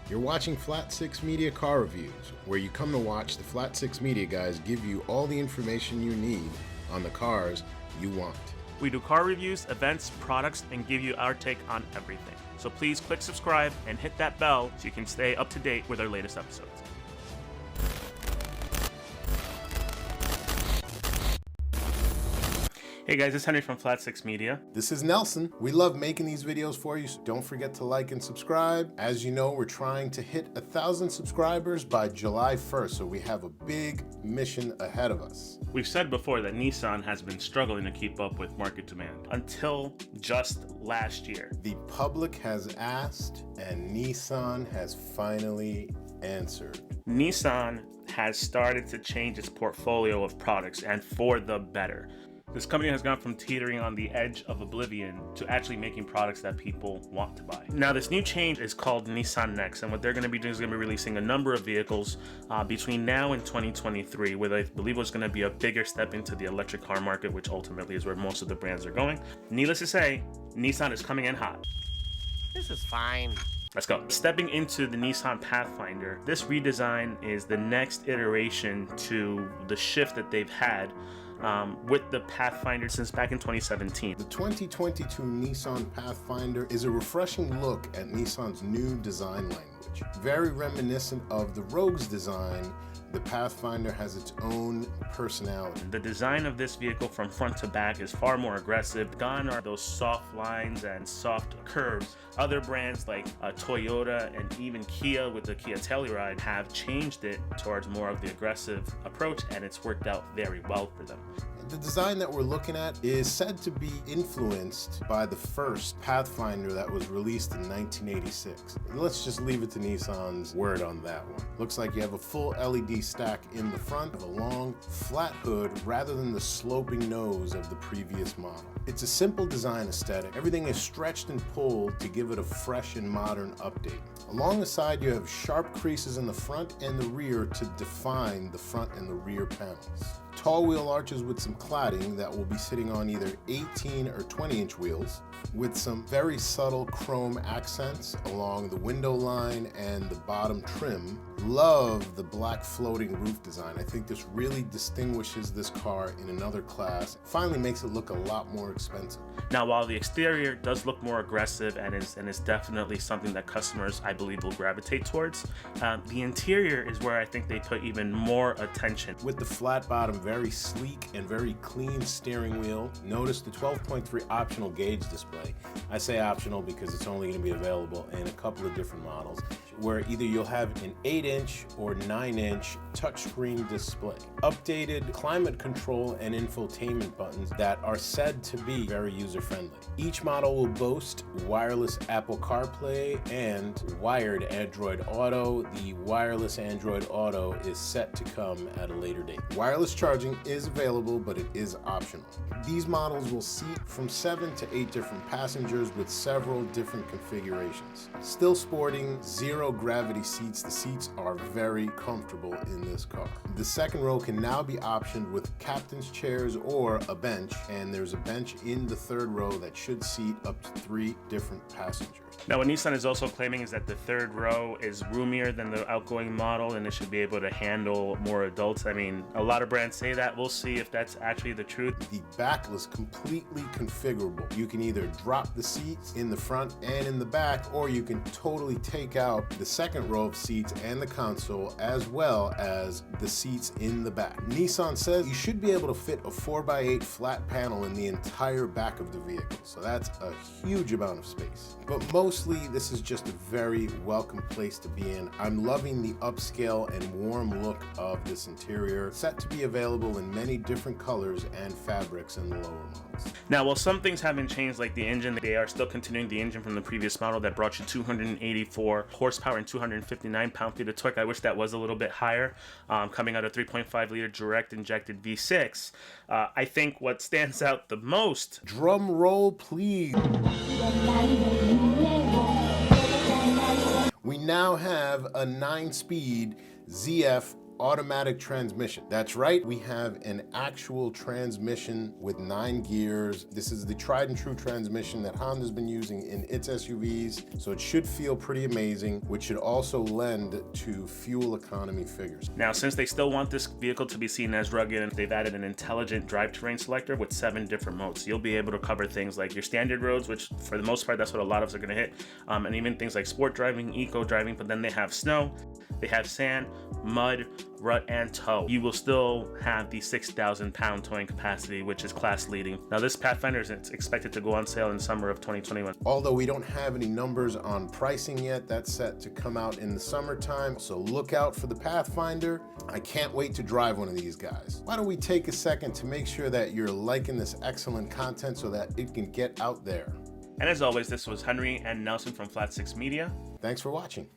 You're watching Flat 6 Media Car Reviews, where you come to watch the Flat 6 Media guys give you all the information you need on the cars you want. We do car reviews, events, products, and give you our take on everything. So please click subscribe and hit that bell so you can stay up to date with our latest episodes. Hey guys, it's Henry from Flat 6 Media. This is Nelson. We love making these videos for you, so don't forget to like and subscribe. As you know, we're trying to hit 1,000 subscribers by July 1st, so we have a big mission ahead of us. We've said before that Nissan has been struggling to keep up with market demand until just last year. The public has asked, and Nissan has finally answered. Nissan has started to change its portfolio of products, and for the better. This company has gone from teetering on the edge of oblivion to actually making products that people want to buy. Now, this new change is called Nissan Next, and what they're going to be doing is going to be releasing a number of vehicles between now and 2023, with I believe was going to be a bigger step into the electric car market, which ultimately is where most of the brands are going. Needless to say, Nissan is coming in hot. This is fine. Let's go. Stepping into the Nissan Pathfinder, this redesign is the next iteration to the shift that they've had with the Pathfinder since back in 2017. The 2022 Nissan Pathfinder is a refreshing look at Nissan's new design language. Very reminiscent of the Rogue's design, the Pathfinder has its own personality. The design of this vehicle from front to back is far more aggressive. Gone are those soft lines and soft curves. Other brands like Toyota and even Kia with the Kia Telluride have changed it towards more of the aggressive approach, and it's worked out very well for them. The design that we're looking at is said to be influenced by the first Pathfinder that was released in 1986. Let's just leave it to Nissan's word on that one. Looks like you have a full LED stack in the front of a long, flat hood rather than the sloping nose of the previous model. It's a simple design aesthetic. Everything is stretched and pulled to give it a fresh and modern update. Along the side, you have sharp creases in the front and the rear to define the front and the rear panels. Tall wheel arches with some cladding that will be sitting on either 18 or 20-inch wheels, with some very subtle chrome accents along the window line and the bottom trim. Love the black floating roof design. I think this really distinguishes this car in another class. Finally makes it look a lot more expensive. Now, while the exterior does look more aggressive and is definitely something that customers, I believe, will gravitate towards, the interior is where I think they put even more attention. With the flat bottom, very sleek and very clean steering wheel. Notice the 12.3 optional gauge display. I say optional because it's only going to be available in a couple of different models, where either you'll have an 8-inch or 9-inch touchscreen display. Updated climate control and infotainment buttons that are said to be very user-friendly. Each model will boast wireless Apple CarPlay and wired Android Auto. The wireless Android Auto is set to come at a later date. Wireless charging is available, but it is optional. These models will seat from 7 to 8 different passengers with several different configurations. Still sporting zero gravity seats, the seats are very comfortable in this car. The second row can now be optioned with captain's chairs or a bench, and there's a bench in the third row that should seat up to 3 different passengers. Now, what Nissan is also claiming is that the third row is roomier than the outgoing model, and it should be able to handle more adults. I mean, a lot of brands say that. We'll see if that's actually the truth. The back is completely configurable. You can either drop the seats in the front and in the back, or you can totally take out the second row of seats and the console, as well as the seats in the back. Nissan says you should be able to fit a 4x8 flat panel in the entire back of the vehicle, so that's a huge amount of space. But mostly, this is just a very welcome place to be in. I'm loving the upscale and warm look of this interior, set to be available in many different colors and fabrics in the lower models. Now, while some things haven't changed, like the engine, they are still continuing the engine from the previous model that brought you 284 horsepower and 259 pound-feet of torque. I wish that was a little bit higher, coming out of 3.5-liter direct injected V6. I think what stands out the most... Drum roll, please. We now have a 9-speed ZF automatic transmission. That's right, we have an actual transmission with 9 gears. This is the tried and true transmission that Honda's been using in its SUVs, so it should feel pretty amazing, which should also lend to fuel economy figures. Now, since they still want this vehicle to be seen as rugged, they've added an intelligent drivetrain selector with 7 different modes. You'll be able to cover things like your standard roads, which for the most part, that's what a lot of us are gonna hit, and even things like sport driving, eco driving, but then they have snow, they have sand, mud, rut, and tow. You will still have the 6,000 pound towing capacity, which is class leading. Now, this Pathfinder is expected to go on sale in summer of 2021. Although we don't have any numbers on pricing yet, that's set to come out in the summertime, so look out for the Pathfinder. I can't wait to drive one of these guys. Why don't we take a second to make sure that you're liking this excellent content so that it can get out there. And as always, this was Henry and Nelson from Flat 6 Media. Thanks for watching.